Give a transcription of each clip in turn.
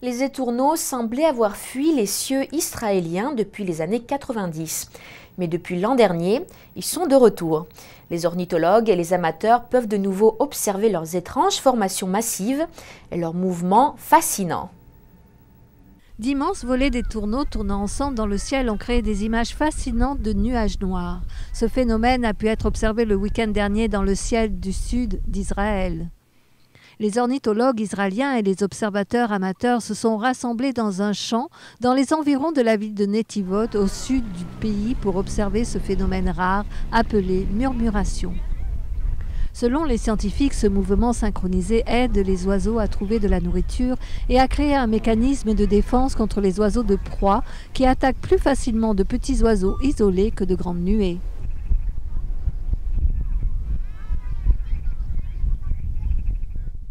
Les étourneaux semblaient avoir fui les cieux israéliens depuis les années 90. Mais depuis l'an dernier, ils sont de retour. Les ornithologues et les amateurs peuvent de nouveau observer leurs étranges formations massives et leurs mouvements fascinants. D'immenses volées d'étourneaux tournant ensemble dans le ciel ont créé des images fascinantes de nuages noirs. Ce phénomène a pu être observé le week-end dernier dans le ciel du sud d'Israël. Les ornithologues israéliens et les observateurs amateurs se sont rassemblés dans un champ dans les environs de la ville de Netivot, au sud du pays, pour observer ce phénomène rare appelé murmuration. Selon les scientifiques, ce mouvement synchronisé aide les oiseaux à trouver de la nourriture et à créer un mécanisme de défense contre les oiseaux de proie qui attaquent plus facilement de petits oiseaux isolés que de grandes nuées.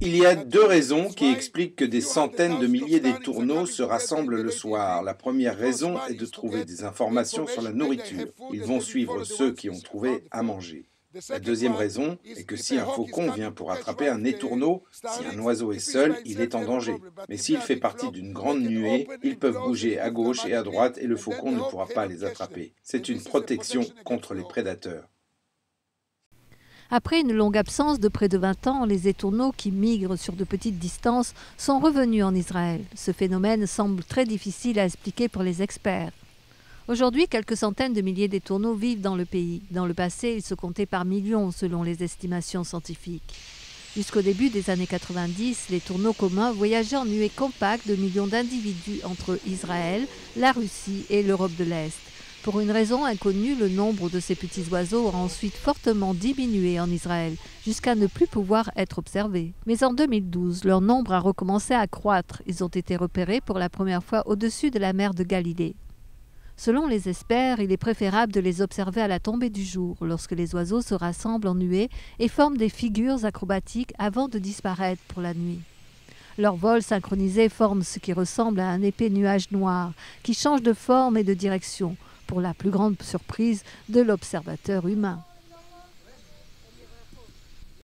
Il y a deux raisons qui expliquent que des centaines de milliers d'étourneaux se rassemblent le soir. La première raison est de trouver des informations sur la nourriture. Ils vont suivre ceux qui ont trouvé à manger. La deuxième raison est que si un faucon vient pour attraper un étourneau, si un oiseau est seul, il est en danger. Mais s'il fait partie d'une grande nuée, ils peuvent bouger à gauche et à droite et le faucon ne pourra pas les attraper. C'est une protection contre les prédateurs. Après une longue absence de près de 20 ans, les étourneaux qui migrent sur de petites distances sont revenus en Israël. Ce phénomène semble très difficile à expliquer pour les experts. Aujourd'hui, quelques centaines de milliers d'étourneaux vivent dans le pays. Dans le passé, ils se comptaient par millions selon les estimations scientifiques. Jusqu'au début des années 90, les tourneaux communs voyageaient en nuées compactes de millions d'individus entre Israël, la Russie et l'Europe de l'Est. Pour une raison inconnue, le nombre de ces petits oiseaux a ensuite fortement diminué en Israël, jusqu'à ne plus pouvoir être observé. Mais en 2012, leur nombre a recommencé à croître. Ils ont été repérés pour la première fois au-dessus de la mer de Galilée. Selon les experts, il est préférable de les observer à la tombée du jour, lorsque les oiseaux se rassemblent en nuées et forment des figures acrobatiques avant de disparaître pour la nuit. Leur vol synchronisé forme ce qui ressemble à un épais nuage noir, qui change de forme et de direction, pour la plus grande surprise de l'observateur humain.